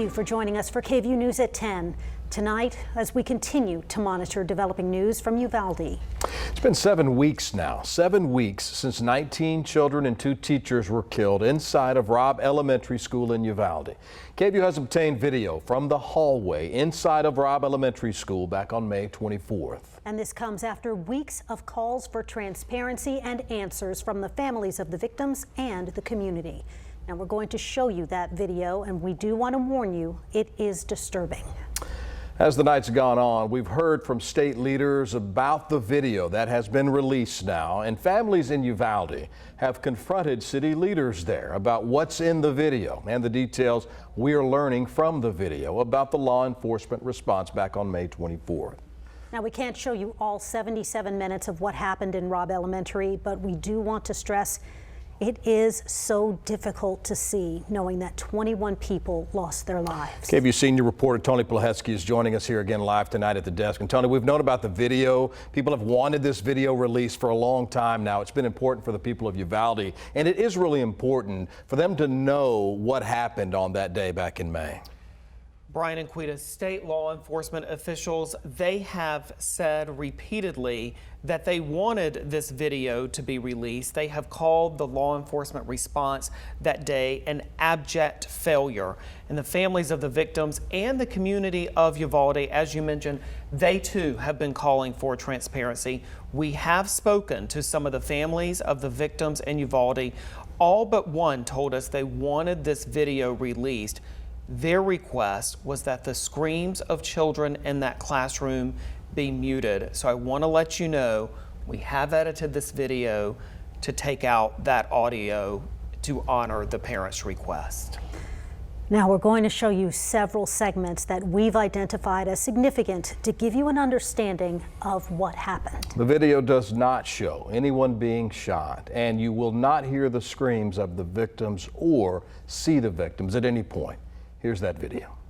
you for joining us for KVUE News at 10. Tonight, as we continue to monitor developing news from Uvalde. It's been 7 weeks now, 7 weeks since 19 children and 2 teachers were killed inside of Robb Elementary School in Uvalde. KVUE has obtained video from the hallway inside of Robb Elementary School back on May 24th. And this comes after weeks of calls for transparency and answers from the families of the victims and the community. Now we're going to show you that video, and we do want to warn you, it is disturbing. As the night's gone on, we've heard from state leaders about the video that has been released now, and families in Uvalde have confronted city leaders there about what's in the video and the details we are learning from the video about the law enforcement response back on May 24th. Now, we can't show you all 77 minutes of what happened in Robb Elementary, but we do want to stress it is so difficult to see, knowing that 21 people lost their lives. KVUE senior reporter Tony Plahetsky is joining us here again live tonight at the desk. And Tony, we've known about the video. People have wanted this video released for a long time now. It's been important for the people of Uvalde, and it is really important for them to know what happened on that day back in May. Brian and Quita, state law enforcement officials, they have said repeatedly that they wanted this video to be released. They have called the law enforcement response that day an abject failure. And the families of the victims and the community of Uvalde, as you mentioned, they too have been calling for transparency. We have spoken to some of the families of the victims in Uvalde. All but one told us they wanted this video released. Their request was that the screams of children in that classroom be muted. So I want to let you know we have edited this video to take out that audio to honor the parents' request. Now we're going to show you several segments that we've identified as significant to give you an understanding of what happened. The video does not show anyone being shot, and you will not hear the screams of the victims or see the victims at any point. Here's that video.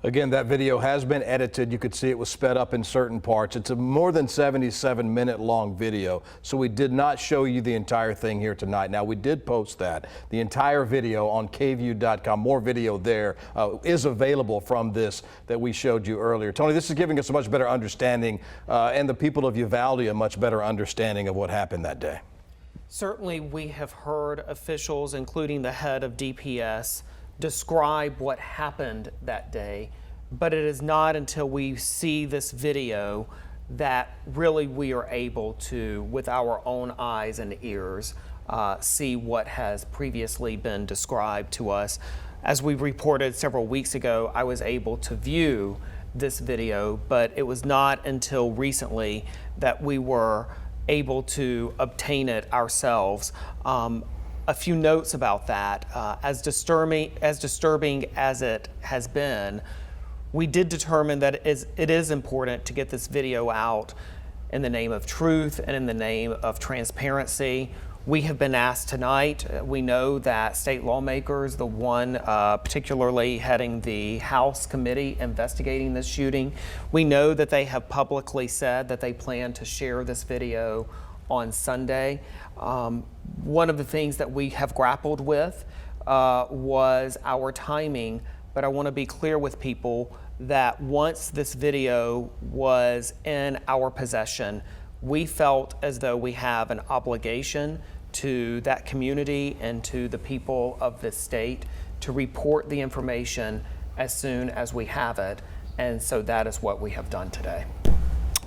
Again, that video has been edited. You could see it was sped up in certain parts. It's a more than 77-minute long video, so we did not show you the entire thing here tonight. Now, we did post that. The entire video on KVUE.com. More video there is available from this that we showed you earlier. Tony, this is giving us a much better understanding and the people of Uvalde a much better understanding of what happened that day. Certainly, we have heard officials, including the head of DPS, describe what happened that day, but it is not until we see this video that really we are able to, with our own eyes and ears, see what has previously been described to us. As we reported several weeks ago, I was able to view this video, but it was not until recently that we were able to obtain it ourselves. A few notes about that. As disturbing as it has been, we did determine that it is important to get this video out in the name of truth and in the name of transparency. We have been asked tonight. We know that state lawmakers, the one particularly heading the House committee investigating this shooting, we know that they have publicly said that they plan to share this video on Sunday. One of the things that we have grappled with was our timing, but I want to be clear with people that once this video was in our possession, we felt as though we have an obligation to that community and to the people of this state to report the information as soon as we have it, and so that is what we have done today.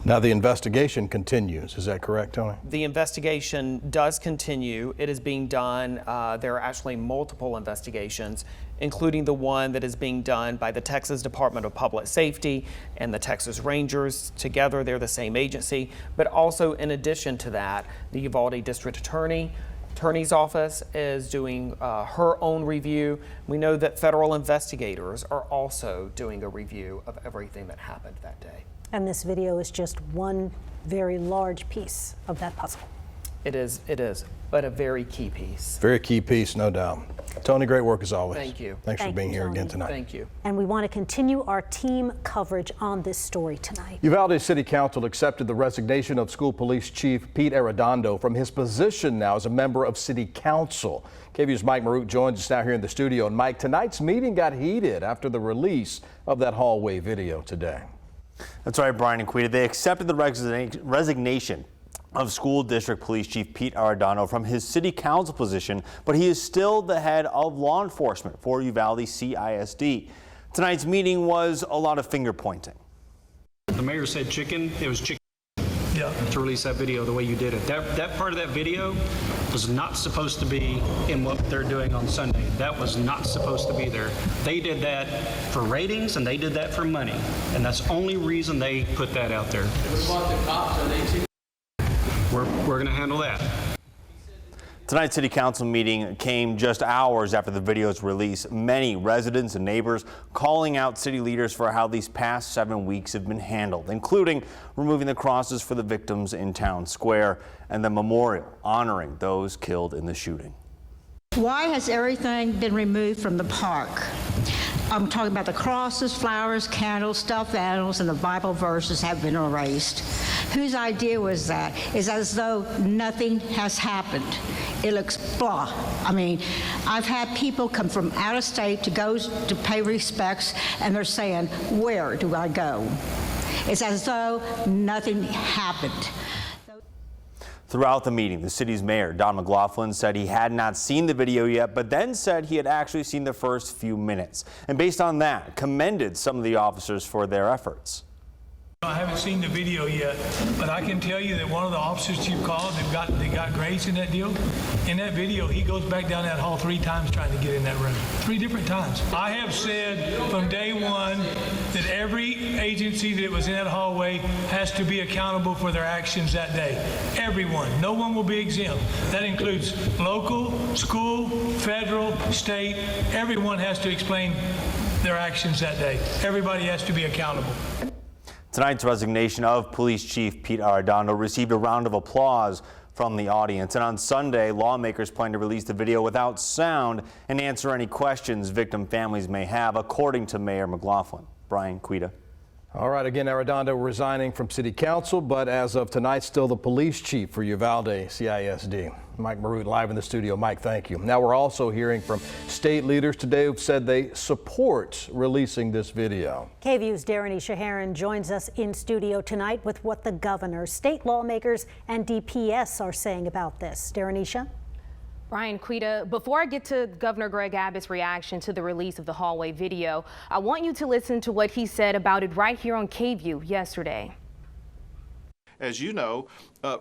Now the investigation continues. Is that correct, Tony? The investigation does continue. It is being done. There are actually multiple investigations, including the one that is being done by the Texas Department of Public Safety and the Texas Rangers. Together, they're the same agency. But also, in addition to that, the Uvalde District Attorney's Office is doing her own review. We know that federal investigators are also doing a review of everything that happened that day. And this video is just one very large piece of that puzzle. It is, but a very key piece. Very key piece, no doubt. Tony, great work as always. Thank you. Thanks for being here Tony. again tonight. Thank you. And we want to continue our team coverage on this story tonight. Uvalde City Council accepted the resignation of School Police Chief Pete Arredondo from his position now as a member of City Council. KVUE's Mike Marut joins us now here in the studio. And Mike, tonight's meeting got heated after the release of that hallway video today. That's right, Brian and Quita. They accepted the resignation of School District Police Chief Pete Arredondo from his City Council position, but he is still the head of law enforcement for Uvalde CISD. Tonight's meeting was a lot of finger pointing. The mayor said chicken, it was chicken. Yeah. To release that video the way you did it. That part of that video was not supposed to be in what they're doing on Sunday. That was not supposed to be there. They did that for ratings and they did that for money. And that's the only reason they put that out there. We're going to handle that. Tonight's City Council meeting came just hours after the video's release. Many residents and neighbors calling out city leaders for how these past 7 weeks have been handled, including removing the crosses for the victims in Town Square and the memorial honoring those killed in the shooting. Why has everything been removed from the park? I'm talking about the crosses, flowers, candles, stuffed animals, and the Bible verses have been erased. Whose idea was that? It's as though nothing has happened. It looks blah. I mean, I've had people come from out of state to go to pay respects, and they're saying, where do I go? It's as though nothing happened. Throughout the meeting, the city's mayor, Don McLaughlin, said he had not seen the video yet, but then said he had actually seen the first few minutes. And based on that, commended some of the officers for their efforts. I haven't seen the video yet, but I can tell you that one of the officers you called, they got grace in that deal. In that video, he goes back down that hall 3 times trying to get in that room. 3 different times. I have said from day one that every agency that was in that hallway has to be accountable for their actions that day. Everyone. No one will be exempt. That includes local, school, federal, state. Everyone has to explain their actions that day. Everybody has to be accountable. Tonight's resignation of Police Chief Pete Arredondo received a round of applause from the audience. And on Sunday, lawmakers plan to release the video without sound and answer any questions victim families may have, according to Mayor McLaughlin. Brian. Brian Quita. All right, again, Arredondo resigning from City Council, but as of tonight, still the police chief for Uvalde CISD. Mike Marut live in the studio. Mike, thank you. Now we're also hearing from state leaders today who've said they support releasing this video. KVUE's Darrenisha Heron joins us in studio tonight with what the governor, state lawmakers, and DPS are saying about this. Darrenisha? Brian Quita, before I get to Governor Greg Abbott's reaction to the release of the hallway video, I want you to listen to what he said about it right here on KVUE yesterday. As you know,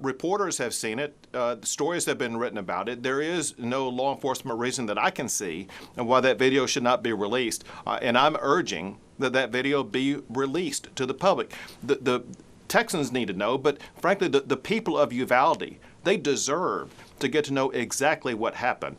reporters have seen it. Stories have been written about it. There is no law enforcement reason that I can see why that video should not be released. And I'm urging that that video be released to the public. The Texans need to know, but frankly, the people of Uvalde, they deserve to get to know exactly what happened.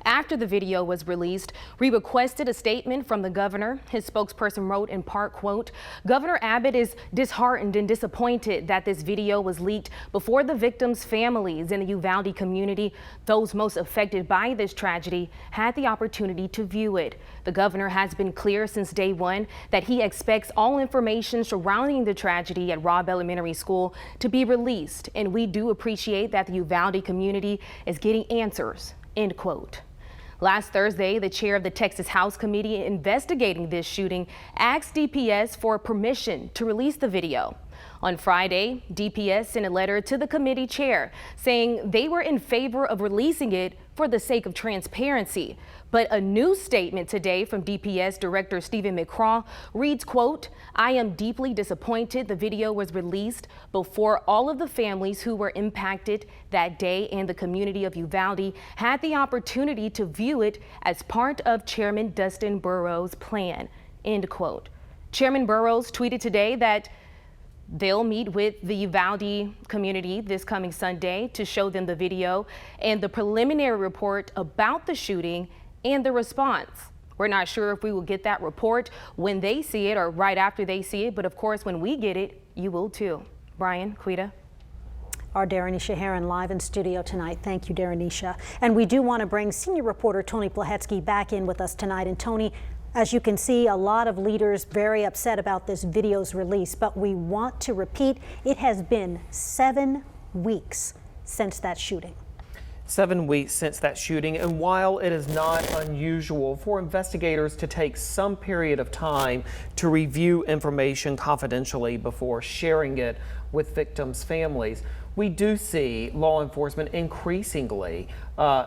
After the video was released, we requested a statement from the governor. His spokesperson wrote in part, quote, "Governor Abbott is disheartened and disappointed that this video was leaked before the victims' families in the Uvalde community, those most affected by this tragedy, had the opportunity to view it. The governor has been clear since day one that he expects all information surrounding the tragedy at Robb Elementary School to be released, and we do appreciate that the Uvalde community is getting answers," end quote. Last Thursday, the chair of the Texas House Committee investigating this shooting asked DPS for permission to release the video. On Friday, DPS sent a letter to the committee chair saying they were in favor of releasing it for the sake of transparency. But a new statement today from DPS Director Stephen McCraw reads, quote, "I am deeply disappointed the video was released before all of the families who were impacted that day and the community of Uvalde had the opportunity to view it as part of Chairman Dustin Burrows' plan," end quote. Chairman Burrows tweeted today that they'll meet with the Uvalde community this coming Sunday to show them the video and the preliminary report about the shooting and the response. We're not sure if we will get that report when they see it or right after they see it, but of course, when we get it, you will too. Brian, Quita. Our Darrenisha Heron live in studio tonight. Thank you, Darrenisha. And we do want to bring senior reporter Tony Plahetsky back in with us tonight. And Tony, as you can see, a lot of leaders very upset about this video's release, but we want to repeat, it has been 7 weeks since that shooting. 7 weeks since that shooting, and while it is not unusual for investigators to take some period of time to review information confidentially before sharing it with victims' families, we do see law enforcement increasingly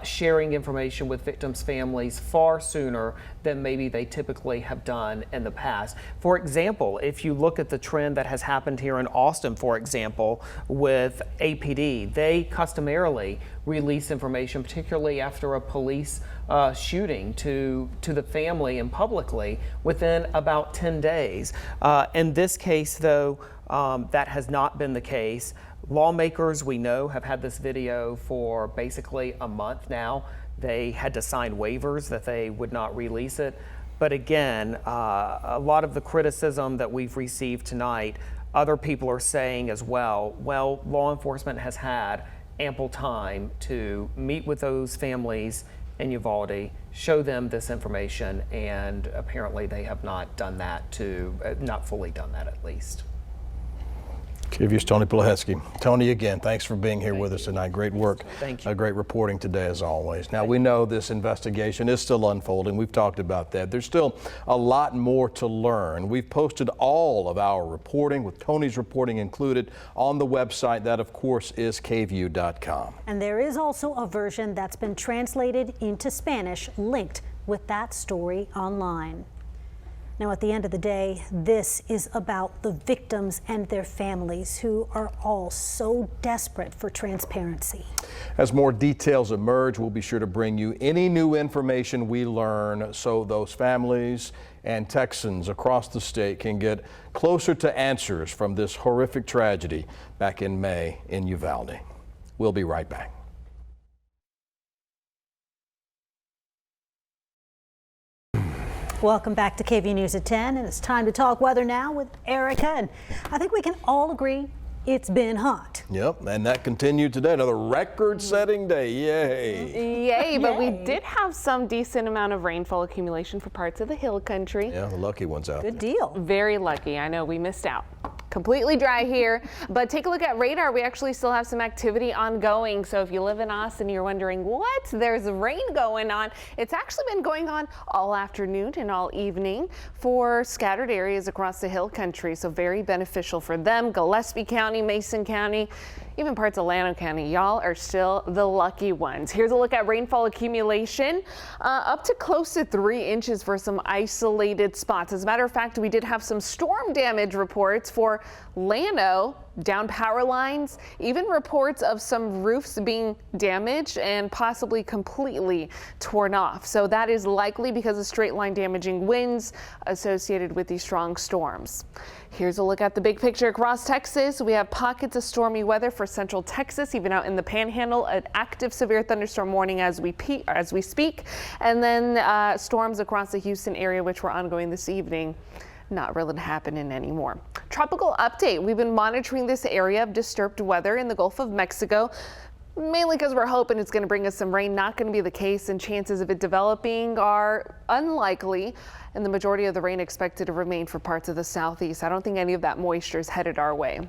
sharing information with victims' families far sooner than maybe they typically have done in the past. For example, if you look at the trend that has happened here in Austin, for example, with APD, they customarily release information, particularly after a police shooting, to the family and publicly within about 10 days. In this case, though, that has not been the case. Lawmakers, we know, have had this video for basically a month now. They had to sign waivers that they would not release it. But again, a lot of the criticism that we've received tonight, other people are saying as well, well, law enforcement has had ample time to meet with those families in Uvalde, show them this information, and apparently they have not done that not fully done that at least. KVUE's Tony Plahetsky. Tony, again, thanks for being here with us tonight. Great work. Thank you. Great reporting today, as always. Now, we know this investigation is still unfolding. We've talked about that. There's still a lot more to learn. We've posted all of our reporting, with Tony's reporting included, on the website. That, of course, is KVUE.com. And there is also a version that's been translated into Spanish, linked with that story online. Now, at the end of the day, this is about the victims and their families who are all so desperate for transparency. As more details emerge, we'll be sure to bring you any new information we learn so those families and Texans across the state can get closer to answers from this horrific tragedy back in May in Uvalde. We'll be right back. Welcome back to KVUE News at 10, and it's time to talk weather now with Erica. And I think we can all agree it's been hot. Yep, and that continued today. Another record-setting day. Yay. Yay, but we did have some decent amount of rainfall accumulation for parts of the hill country. Yeah, the lucky ones out Good there. deal. Very lucky. I know we missed out. Completely dry here, but take a look at radar. We actually still have some activity ongoing. So if you live in Austin, you're wondering what? There's rain going on. It's actually been going on all afternoon and all evening for scattered areas across the hill country. So very beneficial for them. Gillespie County, Mason County, even parts of Llano County. Y'all are still the lucky ones. Here's a look at rainfall accumulation, up to close to 3 inches for some isolated spots. As a matter of fact, we did have some storm damage reports for Llano, down power lines, even reports of some roofs being damaged and possibly completely torn off. So that is likely because of straight line damaging winds associated with these strong storms. Here's a look at the big picture across Texas. We have pockets of stormy weather for central Texas, even out in the Panhandle, an active severe thunderstorm warning as we speak, and then storms across the Houston area, which were ongoing this evening. Not really happening anymore. Tropical update. We've been monitoring this area of disturbed weather in the Gulf of Mexico, mainly because we're hoping it's going to bring us some rain. Not going to be the case, and chances of it developing are unlikely, and the majority of the rain expected to remain for parts of the southeast. I don't think any of that moisture is headed our way.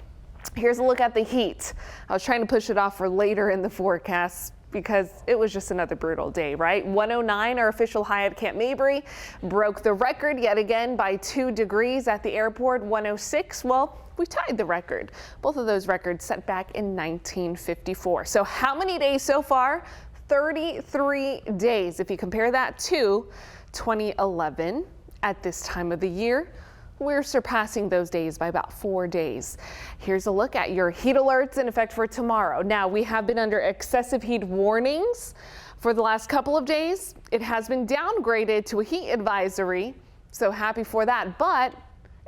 Here's a look at the heat. I was trying to push it off for later in the forecast because it was just another brutal day, right? 109, our official high at Camp Mabry, broke the record yet again by 2 degrees at the airport. 106, well, we tied the record. Both of those records set back in 1954. So how many days so far? 33 days. If you compare that to 2011 at this time of the year, we're surpassing those days by about 4 days. Here's a look at your heat alerts in effect for tomorrow. Now, we have been under excessive heat warnings for the last couple of days. It has been downgraded to a heat advisory, so happy for that. But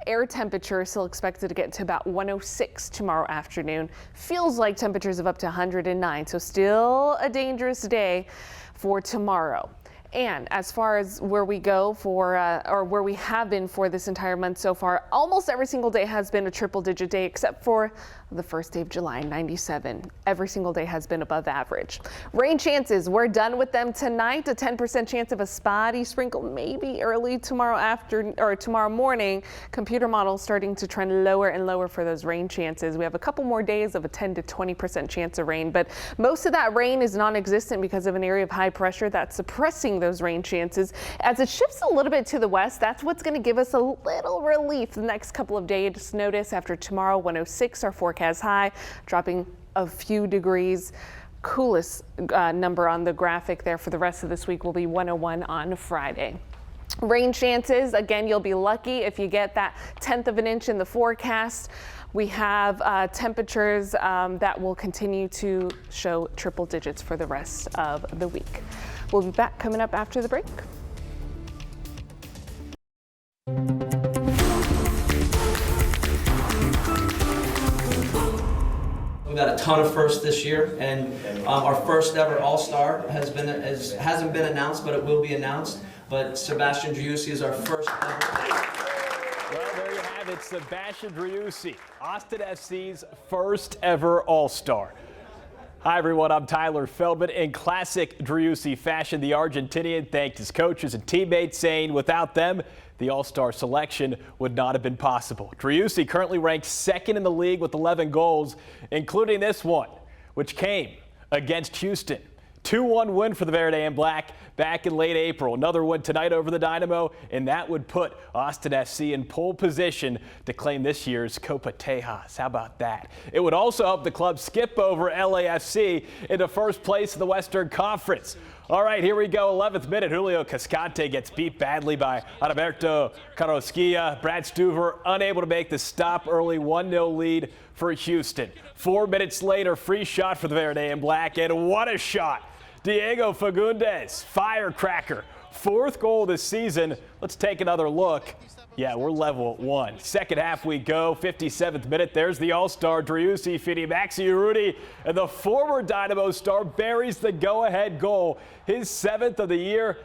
air temperature is still expected to get to about 106 tomorrow afternoon. Feels like temperatures of up to 109, so still a dangerous day for tomorrow. And as far as where we go for, or where we have been for this entire month so far, almost every single day has been a triple-digit day, except for the first day of July, 97. Every single day has been above average. Rain chances, we're done with them tonight. A 10% chance of a spotty sprinkle, maybe early tomorrow morning. Computer models starting to trend lower and lower for those rain chances. We have a couple more days of a 10 to 20% chance of rain, but most of that rain is non-existent because of an area of high pressure that's suppressing those rain chances. As it shifts a little bit to the west, that's what's going to give us a little relief the next couple of days. Notice after tomorrow, 106, our forecast high, dropping a few degrees. Coolest number on the graphic there for the rest of this week will be 101 on Friday. Rain chances, again, you'll be lucky if you get that 1/10 of an inch in the forecast. We have temperatures that will continue to show triple digits for the rest of the week. We'll be back coming up after the break. We've got a ton of firsts this year, and our first ever All-Star hasn't been announced, but it will be announced. But Sebastian Driussi is our first ever. Well, there you have it, Sebastian Driussi, Austin FC's first ever All-Star. Hi everyone, I'm Tyler Feldman. In classic Driussi fashion, the Argentinian thanked his coaches and teammates, saying without them, the All-Star selection would not have been possible. Driussi currently ranked second in the league with 11 goals, including this one, which came against Houston. 2-1 win for the Verde and Black back in late April. Another win tonight over the Dynamo, and that would put Austin FC in pole position to claim this year's Copa Tejas. How about that? It would also help the club skip over LAFC into first place in the Western Conference. All right, here we go. 11th minute, Julio Cascante gets beat badly by Adalberto Carrasquilla. Brad Stuver unable to make the stop early. 1-0 lead for Houston. 4 minutes later, free shot for the Verde and Black, and what a shot. Diego Fagundes, firecracker. 4th goal this season. Let's take another look. Yeah, we're level at 1. Second half we go. 57th minute. There's the All-Star Driussi feeding Maxi Urruti, and the former Dynamo star buries the go-ahead goal, his 7th of the year.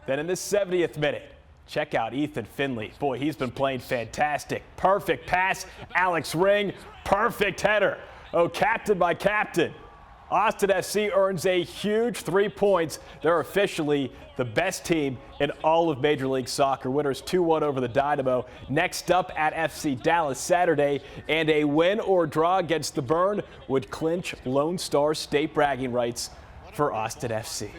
Then in the 70th minute, Check out Ethan Finley. Boy, he's been playing fantastic. Perfect pass, Alex Ring, perfect header. Oh, captain by captain. Austin FC earns a huge 3 points. They're officially the best team in all of Major League Soccer. Winners 2-1 over the Dynamo. Next up at FC Dallas Saturday, and a win or draw against the Burn would clinch Lone Star state bragging rights for Austin FC.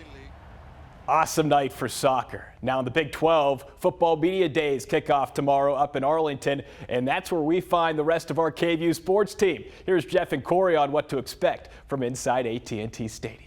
Awesome night for soccer. Now in the Big 12, Football Media Days kick off tomorrow up in Arlington, and that's where we find the rest of our KVUE sports team. Here's Jeff and Corey on what to expect from inside AT&T Stadium.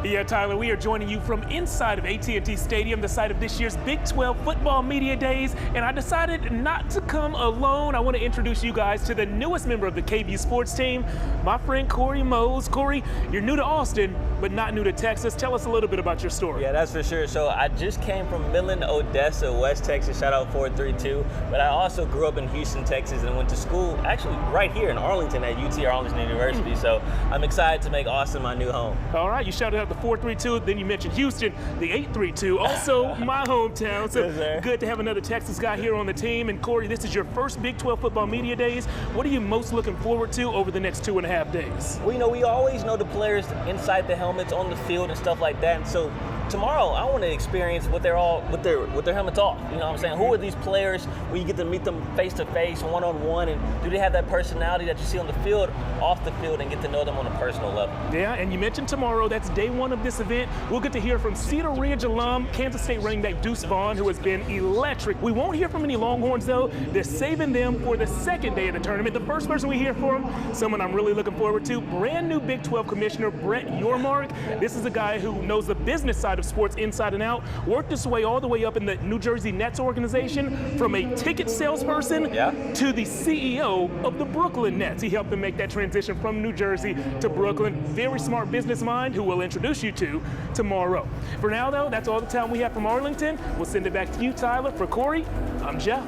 Yeah, Tyler, we are joining you from inside of AT&T Stadium, the site of this year's Big 12 Football Media Days, and I decided not to come alone. I want to introduce you guys to the newest member of the KVUE sports team, my friend Corey Mose. Corey, you're new to Austin, but not new to Texas. Tell us a little bit about your story. Yeah, that's for sure. So I just came from Midland, Odessa, West Texas. Shout out 432. But I also grew up in Houston, Texas, and went to school actually right here in Arlington at UT Arlington University. So I'm excited to make Austin my new home. All right, you shouted out the 432, then you mentioned Houston, the 832, also my hometown. So yes, good to have another Texas guy here on the team. And Corey, this is your first Big 12 Football Media Days. What are you most looking forward to over the next 2.5 days? Well, we always know the players inside the helmets, on the field, and stuff like that. And so tomorrow, I want to experience what they're all with their helmets off. You know what I'm saying? Who are these players when you get to meet them face to face, one-on-one, and do they have that personality that you see on the field, off the field, and get to know them on a personal level? Yeah, and you mentioned tomorrow, that's day one of this event. We'll get to hear from Cedar Ridge alum, Kansas State running back Deuce Vaughn, who has been electric. We won't hear from any Longhorns, though. They're saving them for the second day of the tournament. The first person we hear from, someone I'm really looking forward to, brand new Big 12 Commissioner Brett Yormark. This is a guy who knows the business side of sports inside and out, worked his way all the way up in the New Jersey Nets organization, from a ticket salesperson to the CEO of the Brooklyn Nets. He helped them make that transition from New Jersey to Brooklyn. Very smart business mind who we'll introduce you to tomorrow. For now, though, that's all the time we have from Arlington. We'll send it back to you, Tyler. For Corey, I'm Jeff.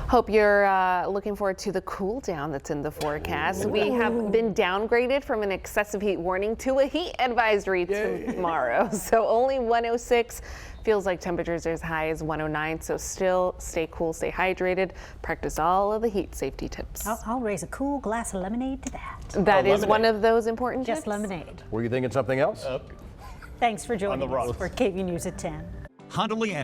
Hope you're looking forward to the cool down that's in the forecast. We have been downgraded from an excessive heat warning to a heat advisory tomorrow. So only 106. Feels like temperatures are as high as 109. So still stay cool, stay hydrated, practice all of the heat safety tips. I'll raise a cool glass of lemonade to that. That is one of those important Just tips. lemonade. Were you thinking something else? Thanks for joining us for KVUE News at 10. Huntley and